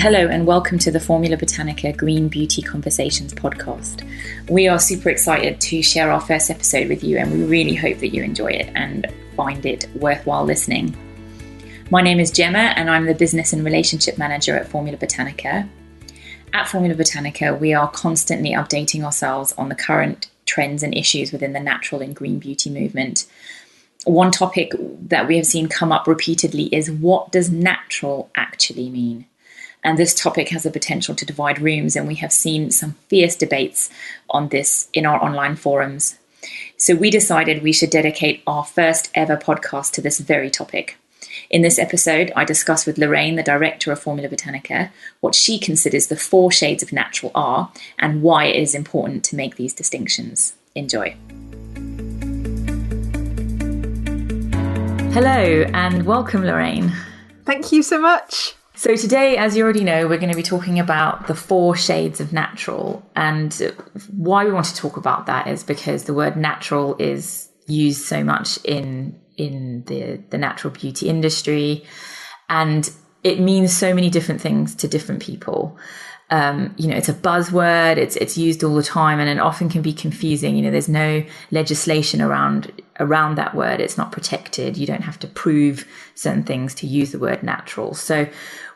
Hello and welcome to the Formula Botanica Green Beauty Conversations podcast. We are super excited to share our first episode with you, and we really hope that you enjoy it and find it worthwhile listening. My name is Gemma and I'm the Business and Relationship Manager at Formula Botanica. At Formula Botanica, we are constantly updating ourselves on the current trends and issues within the natural and green beauty movement. One topic that we have seen come up repeatedly is, what does natural actually mean? And this topic has the potential to divide rooms, and we have seen some fierce debates on this in our online forums. So we decided we should dedicate our first ever podcast to this very topic. In this episode, I discuss with Lorraine, the Director of Formula Botanica, what she considers the 4 shades of natural are and why it is important to make these distinctions. Enjoy. Hello and welcome, Lorraine. Thank you so much. So today, as you already know, we're going to be talking about the 4 shades of natural. And why we want to talk about that is because the word natural is used so much in the natural beauty industry, and it means so many different things to different people. It's a buzzword, it's used all the time, and it often can be confusing. There's no legislation around that word. It's not protected. You don't have to prove certain things to use the word natural. So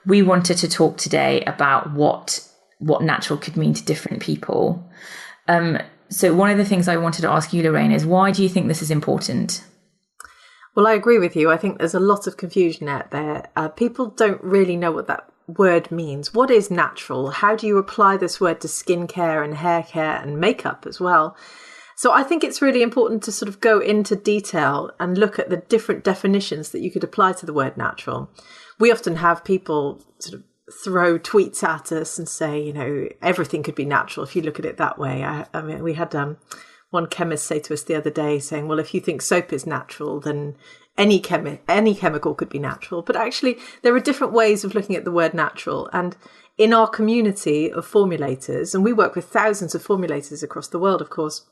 we wanted to talk today about what natural could mean to different people. So one of the things I wanted to ask you, Lorraine, is why do you think this is important? Well, I agree with you. I think there's a lot of confusion out there. People don't really know what that word means. What is natural? How do you apply this word to skincare and hair care and makeup as well? So I think it's really important to sort of go into detail and look at the different definitions that you could apply to the word natural. We often have people sort of throw tweets at us and say, everything could be natural if you look at it that way. I mean, we had one chemist say to us the other day saying, well, if you think soap is natural, then any chemical could be natural. But actually, there are different ways of looking at the word natural. And in our community of formulators, and we work with thousands of formulators across the world, of course,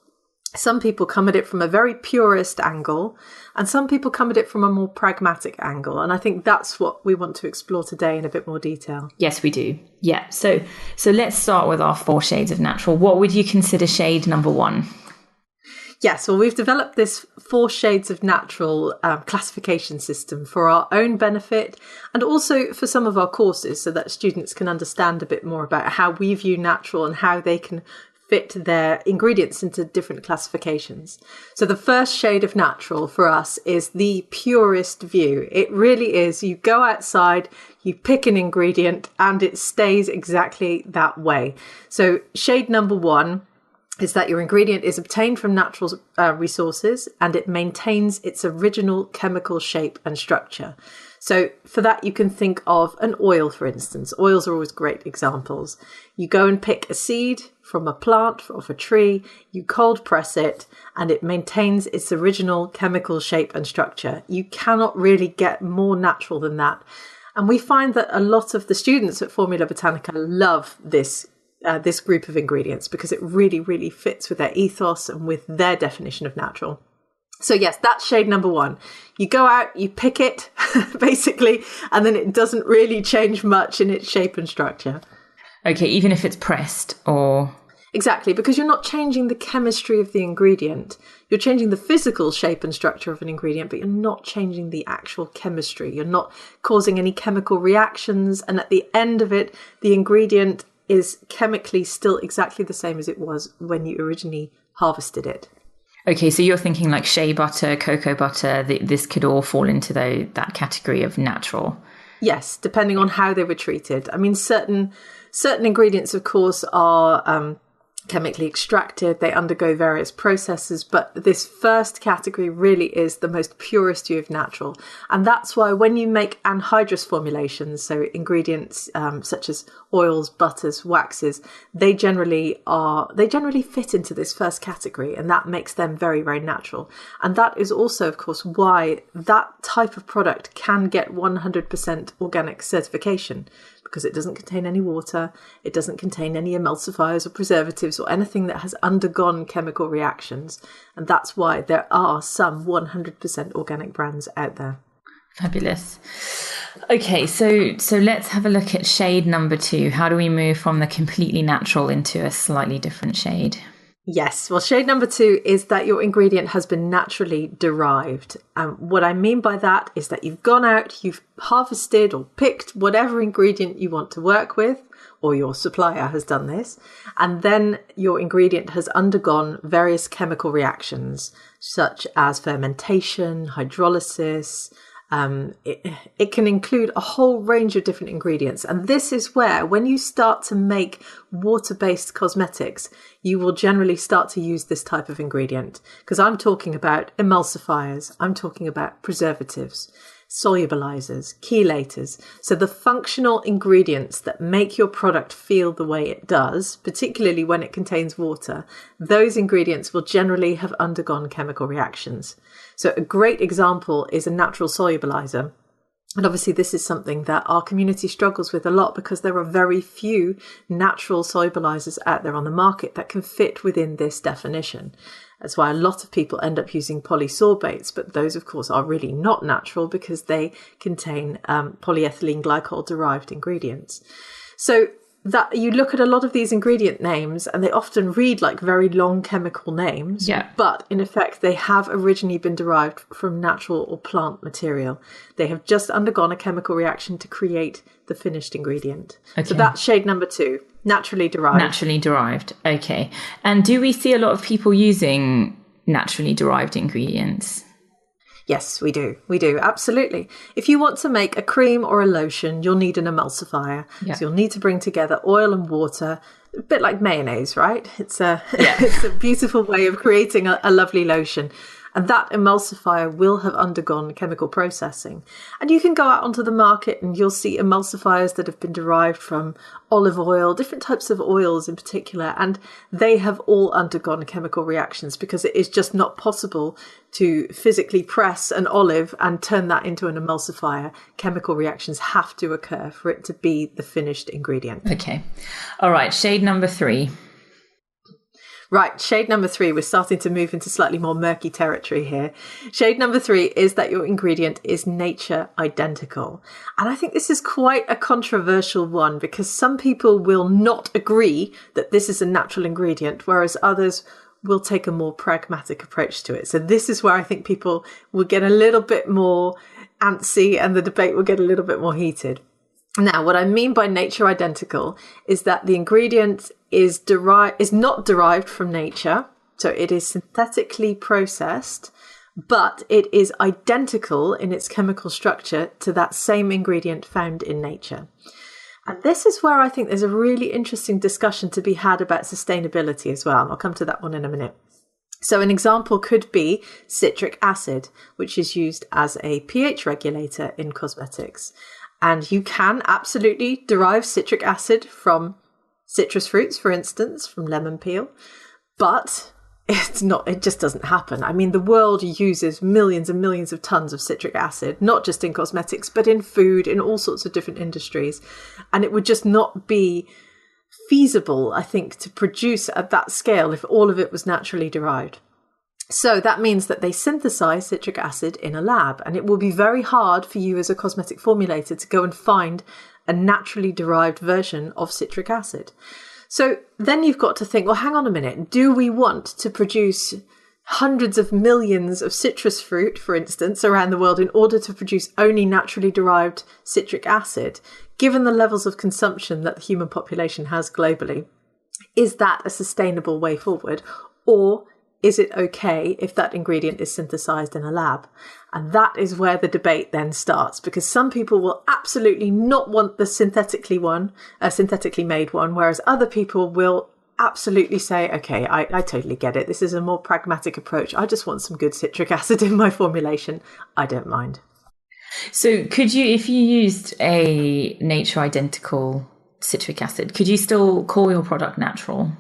some people come at it from a very purist angle, and some people come at it from a more pragmatic angle. And I think that's what we want to explore today in a bit more detail. Yes, we do. Yeah. So let's start with our 4 shades of natural. What would you consider shade number 1? Yes, well, we've developed this 4 shades of natural classification system for our own benefit and also for some of our courses, so that students can understand a bit more about how we view natural and how they can fit their ingredients into different classifications. So the first shade of natural for us is the purest view. It really is. You go outside, you pick an ingredient, and it stays exactly that way. So shade number 1 is that your ingredient is obtained from natural resources and it maintains its original chemical shape and structure. So for that, you can think of an oil, for instance. Oils are always great examples. You go and pick a seed from a plant, off a tree, you cold press it, and it maintains its original chemical shape and structure. You cannot really get more natural than that. And we find that a lot of the students at Formula Botanica love this group of ingredients because it really, really fits with their ethos and with their definition of natural. So yes, that's shade number 1. You go out, you pick it, basically, and then it doesn't really change much in its shape and structure. Okay, even if it's pressed or... Exactly, because you're not changing the chemistry of the ingredient. You're changing the physical shape and structure of an ingredient, but you're not changing the actual chemistry. You're not causing any chemical reactions, and at the end of it, the ingredient is chemically still exactly the same as it was when you originally harvested it. Okay, so you're thinking like shea butter, cocoa butter, this could all fall into that category of natural? Yes, depending on how they were treated. I mean, certain ingredients, of course, are chemically extracted. They undergo various processes, but this first category really is the most purest view of natural. And that's why when you make anhydrous formulations, so ingredients such as oils, butters, waxes, they generally fit into this first category, and that makes them very, very natural. And that is also, of course, why that type of product can get 100% organic certification, because it doesn't contain any water, it doesn't contain any emulsifiers or preservatives or anything that has undergone chemical reactions. And that's why there are some 100% organic brands out there. Fabulous. Okay, so let's have a look at shade number 2. How do we move from the completely natural into a slightly different shade? Yes, well, shade number 2 is that your ingredient has been naturally derived. What I mean by that is that you've gone out, you've harvested or picked whatever ingredient you want to work with, or your supplier has done this, and then your ingredient has undergone various chemical reactions, such as fermentation, hydrolysis. It can include a whole range of different ingredients. And this is where, when you start to make water-based cosmetics, you will generally start to use this type of ingredient. Because I'm talking about emulsifiers, I'm talking about preservatives, solubilizers, chelators. So the functional ingredients that make your product feel the way it does, particularly when it contains water, those ingredients will generally have undergone chemical reactions. So a great example is a natural solubilizer. And obviously this is something that our community struggles with a lot because there are very few natural solubilizers out there on the market that can fit within this definition. That's why a lot of people end up using polysorbates, but those, of course, are really not natural because they contain polyethylene glycol derived ingredients. So that you look at a lot of these ingredient names and they often read like very long chemical names, but in effect they have originally been derived from natural or plant material. They have just undergone a chemical reaction to create the finished ingredient. Okay. So that's shade number 2, naturally derived. Naturally derived, okay. And do we see a lot of people using naturally derived ingredients? Yes, we do. We do. Absolutely. If you want to make a cream or a lotion, you'll need an emulsifier. Yeah. So you'll need to bring together oil and water, a bit like mayonnaise, right? It's a beautiful way of creating a lovely lotion. And that emulsifier will have undergone chemical processing. And you can go out onto the market and you'll see emulsifiers that have been derived from olive oil, different types of oils in particular, and they have all undergone chemical reactions because it is just not possible to physically press an olive and turn that into an emulsifier. Chemical reactions have to occur for it to be the finished ingredient. Okay. All right. Shade number 3. Right, shade number 3, we're starting to move into slightly more murky territory here. Shade number 3 is that your ingredient is nature identical. And I think this is quite a controversial one because some people will not agree that this is a natural ingredient, whereas others will take a more pragmatic approach to it. So this is where I think people will get a little bit more antsy and the debate will get a little bit more heated. Now, what I mean by nature identical is that the ingredient is not derived from nature, so it is synthetically processed, but it is identical in its chemical structure to that same ingredient found in nature. And this is where I think there's a really interesting discussion to be had about sustainability as well, and I'll come to that one in a minute. So an example could be citric acid, which is used as a pH regulator in cosmetics. And you can absolutely derive citric acid from citrus fruits, for instance, from lemon peel, but it just doesn't happen. I mean, the world uses millions and millions of tons of citric acid, not just in cosmetics, but in food, in all sorts of different industries. And it would just not be feasible, I think, to produce at that scale if all of it was naturally derived. So that means that they synthesize citric acid in a lab, and it will be very hard for you as a cosmetic formulator to go and find a naturally derived version of citric acid. So then you've got to think, well, hang on a minute. Do we want to produce hundreds of millions of citrus fruit, for instance, around the world in order to produce only naturally derived citric acid, given the levels of consumption that the human population has globally? Is that a sustainable way forward? Or is it okay if that ingredient is synthesized in a lab? And that is where the debate then starts, because some people will absolutely not want the synthetically made one, whereas other people will absolutely say, okay, I totally get it. This is a more pragmatic approach. I just want some good citric acid in my formulation. I don't mind. So could you, if you used a nature identical citric acid, could you still call your product natural?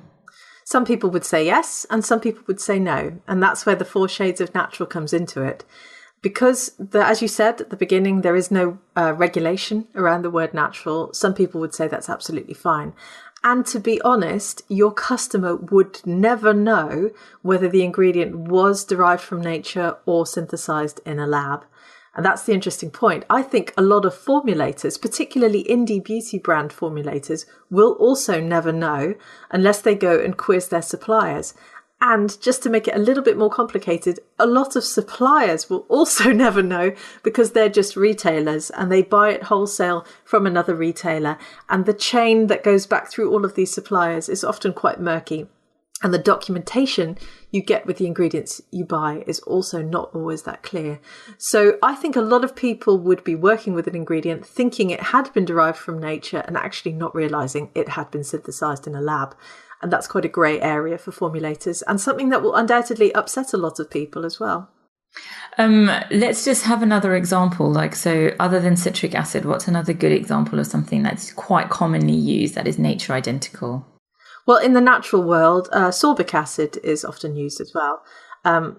Some people would say yes, and some people would say no. And that's where the 4 shades of natural comes into it. Because, as you said at the beginning, there is no regulation around the word natural. Some people would say that's absolutely fine. And to be honest, your customer would never know whether the ingredient was derived from nature or synthesized in a lab. And that's the interesting point. I think a lot of formulators, particularly indie beauty brand formulators, will also never know unless they go and quiz their suppliers. And just to make it a little bit more complicated, a lot of suppliers will also never know because they're just retailers and they buy it wholesale from another retailer. And the chain that goes back through all of these suppliers is often quite murky. And the documentation you get with the ingredients you buy is also not always that clear. So I think a lot of people would be working with an ingredient thinking it had been derived from nature and actually not realizing it had been synthesized in a lab. And that's quite a grey area for formulators and something that will undoubtedly upset a lot of people as well. Let's just have another example. So other than citric acid, what's another good example of something that's quite commonly used that is nature identical? Well, in the natural world, sorbic acid is often used as well.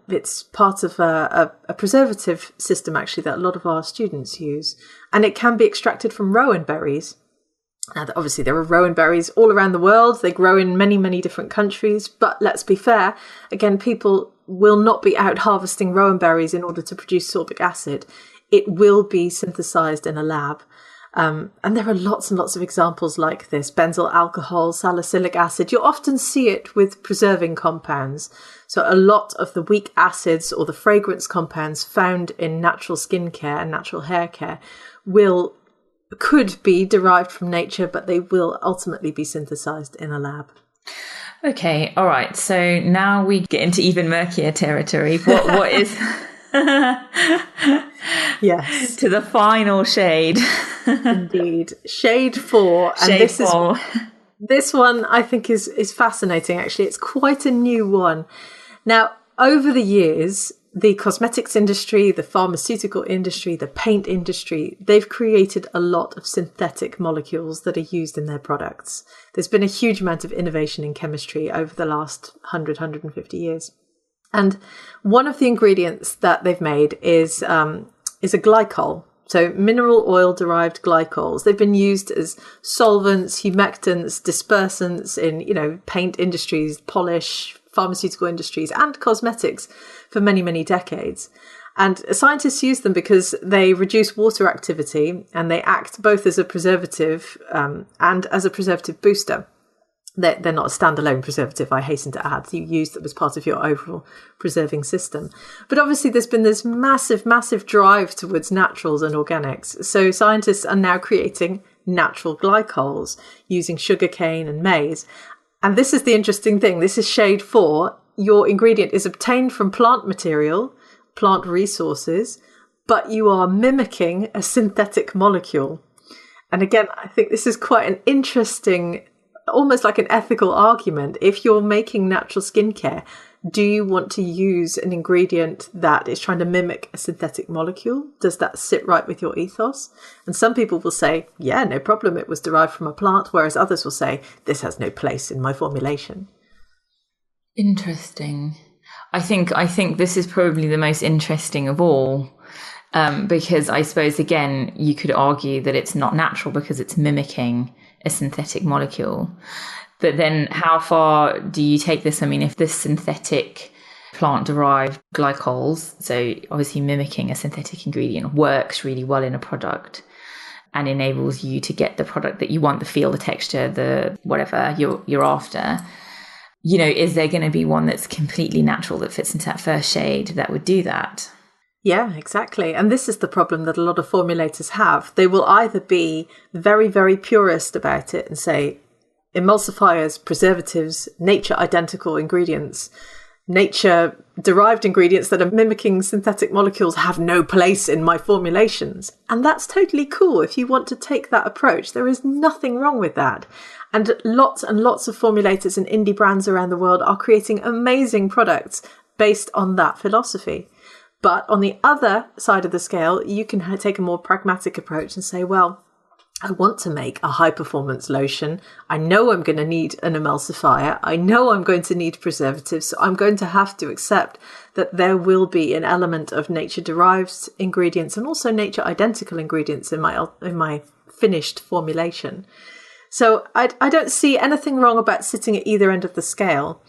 It's part of a preservative system, actually, that a lot of our students use. And it can be extracted from rowan berries. Now, obviously, there are rowan berries all around the world. They grow in many, many different countries. But let's be fair. Again, people will not be out harvesting rowan berries in order to produce sorbic acid. It will be synthesized in a lab. And there are lots and lots of examples like this. Benzyl alcohol, salicylic acid. You'll often see it with preserving compounds. So a lot of the weak acids or the fragrance compounds found in natural skincare and natural hair care could be derived from nature, but they will ultimately be synthesized in a lab. Okay, all right. So now we get into even murkier territory. What is... Yes. To the final shade. Indeed. Shade 4. And shade 4. This one I think is fascinating, actually. It's quite a new one. Now, over the years, the cosmetics industry, the pharmaceutical industry, the paint industry, they've created a lot of synthetic molecules that are used in their products. There's been a huge amount of innovation in chemistry over the last 150 years. And one of the ingredients that they've made is a glycol. So mineral oil derived glycols. They've been used as solvents, humectants, dispersants in, paint industries, polish, pharmaceutical industries and cosmetics for many, many decades. And scientists use them because they reduce water activity and they act both as a preservative and as a preservative booster. They're not a standalone preservative, I hasten to add. You use them as part of your overall preserving system. But obviously there's been this massive, massive drive towards naturals and organics. So scientists are now creating natural glycols using sugarcane and maize. And this is the interesting thing. This is shade 4. Your ingredient is obtained from plant material, plant resources, but you are mimicking a synthetic molecule. And again, I think this is quite an interesting, almost like an ethical argument. If you're making natural skincare, do you want to use an ingredient that is trying to mimic a synthetic molecule? Does that sit right with your ethos? And some people will say, yeah, no problem, it was derived from a plant, whereas others will say, this has no place in my formulation. Interesting. I think this is probably the most interesting of all, because I suppose, again, you could argue that it's not natural because it's mimicking a synthetic molecule. But then how far do you take this? I mean, if this synthetic plant-derived glycols, so obviously mimicking a synthetic ingredient, works really well in a product and enables you to get the product that you want, the feel, the texture, the whatever you're after, is there going to be one that's completely natural that fits into that first shade that would do that? Yeah, exactly. And this is the problem that a lot of formulators have. They will either be very, very purist about it and say, emulsifiers, preservatives, nature identical ingredients, nature derived ingredients that are mimicking synthetic molecules have no place in my formulations. And that's totally cool. If you want to take that approach, there is nothing wrong with that. And lots of formulators and indie brands around the world are creating amazing products based on that philosophy. But on the other side of the scale, you can take a more pragmatic approach and say, well, I want to make a high performance lotion. I know I'm going to need an emulsifier. I know I'm going to need preservatives. So I'm going to have to accept that there will be an element of nature derived ingredients and also nature identical ingredients in my finished formulation. So I don't see anything wrong about sitting at either end of the scale.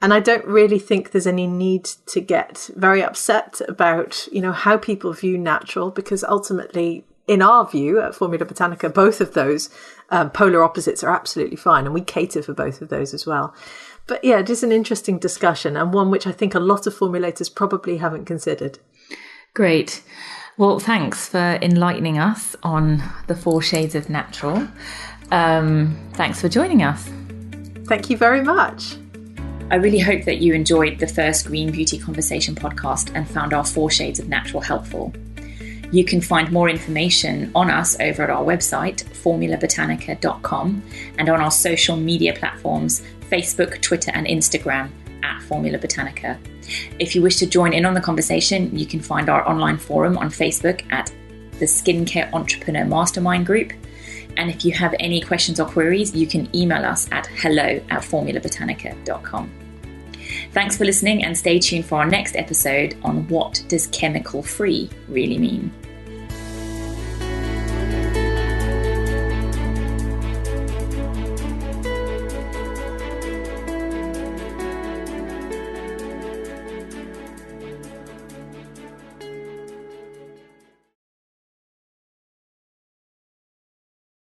And I don't really think there's any need to get very upset about, how people view natural, because ultimately, in our view at Formula Botanica, both of those polar opposites are absolutely fine, and we cater for both of those as well. But yeah, it is an interesting discussion, and one which I think a lot of formulators probably haven't considered. Great. Well, thanks for enlightening us on the 4 shades of natural. Thanks for joining us. Thank you very much. I really hope that you enjoyed the first Green Beauty Conversation podcast and found our 4 shades of natural helpful. You can find more information on us over at our website, formulabotanica.com, and on our social media platforms, Facebook, Twitter, and Instagram at Formula Botanica. If you wish to join in on the conversation, you can find our online forum on Facebook at the Skincare Entrepreneur Mastermind Group. And if you have any questions or queries, you can email us at hello@formulabotanica.com. Thanks for listening, and stay tuned for our next episode on what does chemical-free really mean.